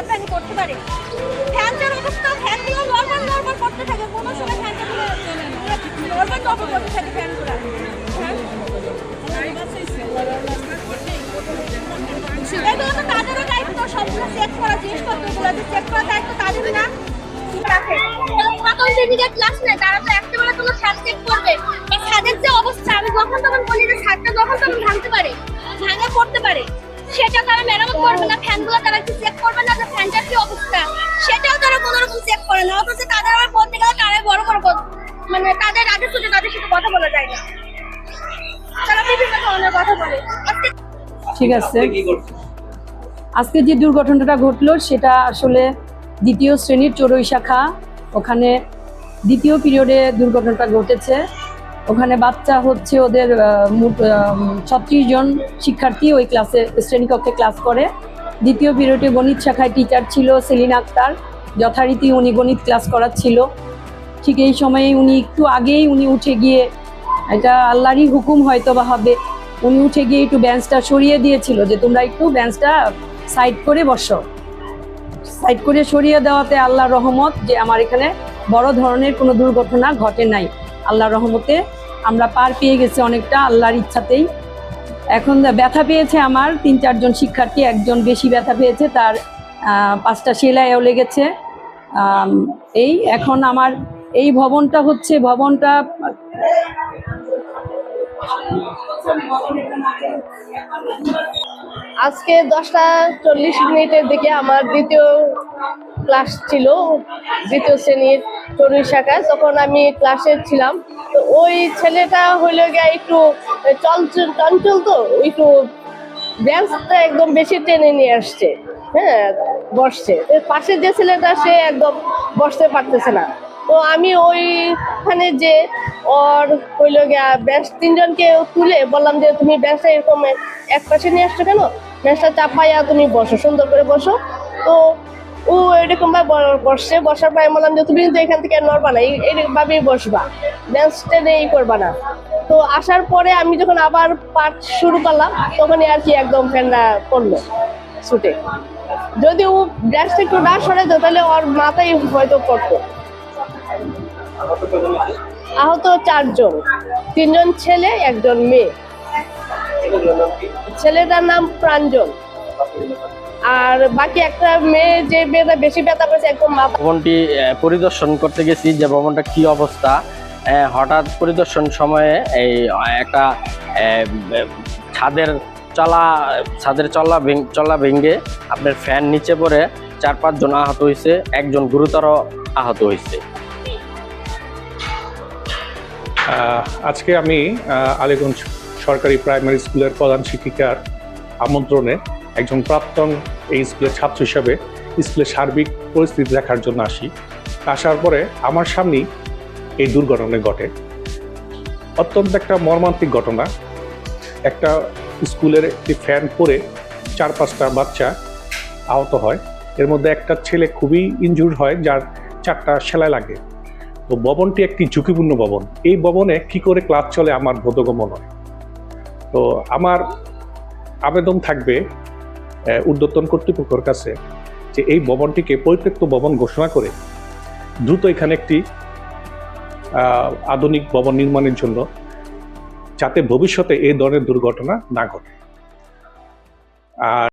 টানটানি করতে পারে। ফ্যানটার অবস্থা, ফ্যানগুলো নরমাল করতে থাকে, কোনো সময় ফ্যানটা নরমাল করতে থাকে ফ্যানগুলো। এগুলো তো তাদেরও দায়িত্ব, সবগুলো চেক করা, জিনিসপত্রগুলো চেক করার দায়িত্ব তাদের না। ক্লাস নেই, তারা তো একটা বেলা কোনো ছাদ চেক করবে। ছাদের যে অবস্থা, আমি যখন তখন বলি যে ছাদটা যখন তখন ভাঙতে পারে, ভাঙে পড়তে পারে, সেটা তারা মেরামত করবে না। ফ্যানগুলো তারা কি চেক করবে না যে ফ্যানটার কি অবস্থা, সেটাও তারা কোনো রকম চেক করে না। অথচ তাদের আবার বলতে গেলে তারাই বড় মানে তাদের আগে শুধু তাদের সাথে কথা বলা যায় না, তারা বিভিন্ন ধরনের কথা বলে। ঠিক আছে, আজকে যে দুর্ঘটনাটা ঘটলো সেটা আসলে দ্বিতীয় শ্রেণীর চড়ুই শাখা, ওখানে দ্বিতীয় পিরিয়ডে দুর্ঘটনাটা ঘটেছে। ওখানে বাচ্চা হচ্ছে ওদের 36 জন শিক্ষার্থী ওই ক্লাসে শ্রেণীকক্ষে ক্লাস করে। দ্বিতীয় পিরিয়ডে গণিত শাখায় টিচার ছিল সেলিনা আক্তার, যথারীতি উনি গণিত ক্লাস করাচ্ছিল। ঠিক এই সময়ে উনি একটু আগেই উঠে গিয়ে, এটা আল্লাহরই হুকুম হয়তো বা হবে, উনি উঠে গিয়ে একটু বেঞ্চটা সরিয়ে দিয়েছিল যে তোমরা একটু বেঞ্চটা সাইড করে বসো। সাইড করে সরিয়ে দেওয়াতে আল্লাহর রহমত যে আমার এখানে বড় ধরনের কোনো দুর্ঘটনা ঘটে নাই। আল্লাহর রহমতে আমরা পার পেয়ে গেছি অনেকটা, আল্লাহর ইচ্ছাতেই। এখন ব্যথা পেয়েছে আমার 3-4 জন শিক্ষার্থী, একজন বেশি ব্যথা পেয়েছে, তার 5টা সেলাইও লেগেছে। এই এখন আমার এই ভবনটা আজকে 10:40 দিকে আমার দ্বিতীয় ক্লাস ছিল, দ্বিতীয় শ্রেণীর চড়ুই শাখায়। তখন আমি ক্লাসে ছিলাম, তো ওই ছেলেটা হইলো গিয়ে একটু চঞ্চল, তো একটু বেঞ্চটা একদম বেশি টেনে নিয়ে আসছে, হ্যাঁ, বসছে। পাশে যে ছেলেটা সে একদম বসতে পারতেছে না। তো আমি ওইখানে যে ওর হইলো গিয়া বেঞ্চ 3 জনকে তুলে বললাম যে তুমি বেঞ্চটা এরকম এক পাশে নিয়ে আসছো কেন, বেঞ্চটা চাপাইয়া তুমি বসো, সুন্দর করে বসো। তো ও এরকম ভাবে বসছে, বসার পর আমি বললাম যে তুমি কিন্তু এখান থেকে নড়বা না, এইভাবেই বসবা, বেঞ্চ টেনে করবা না। তো আসার পরে আমি যখন আবার পাঠ শুরু করলাম, তখনই আর কি একদম ফ্যানটা পড়লো ছুটে। যদি ও বেঞ্চটা একটু না সরে যেত তাহলে ওর মাথায় হয়তো পড়তো। আহত 4 জন, 3 জন ছেলে, 1 জন মেয়ে। ছেলেটার নাম প্রাঞ্জল, আর বাকি একটা মেয়ে, যে মেয়েটা বেশি ব্যথা পেয়েছে একদম মাথা। ভবনটি পরিদর্শন করতে গেছি যে ভবনটা কি অবস্থা। হঠাৎ পরিদর্শন সময়ে এই একটা ছাদের চলা ভেঙে আপনার ফ্যান নিচে পড়ে 4-5 জন আহত হয়েছে, 1 জন গুরুতর আহত হয়েছে। আজকে আমি আলীগঞ্জ সরকারি প্রাইমারি স্কুলের প্রধান শিক্ষিকার আমন্ত্রণে একজন প্রাক্তন এই স্কুলের ছাত্র হিসাবে স্কুলের সার্বিক পরিস্থিতি দেখার জন্য আসি। আসার পরে আমার সামনেই এই দুর্ঘটনা ঘটে। অত্যন্ত একটা মর্মান্তিক ঘটনা। একটা স্কুলের একটি ফ্যান পড়ে 4-5টা বাচ্চা আহত হয়। এর মধ্যে একটা ছেলে খুবই ইনজুর্ড হয়, যার 4টা সেলাই লাগে। তো ভবনটি একটি ঝুঁকিপূর্ণ ভবন। এই ভবনে কি করে ক্লাস চলে আমার বোধগম্য নয়। তো আমার আবেদন থাকবে ঊর্ধ্বতন কর্তৃপক্ষের কাছে যে এই ভবনটিকে পরিত্যক্ত ভবন ঘোষণা করে দ্রুত এখানে একটি আধুনিক ভবন নির্মাণের জন্য, যাতে ভবিষ্যতে এই ধরনের দুর্ঘটনা না ঘটে। আর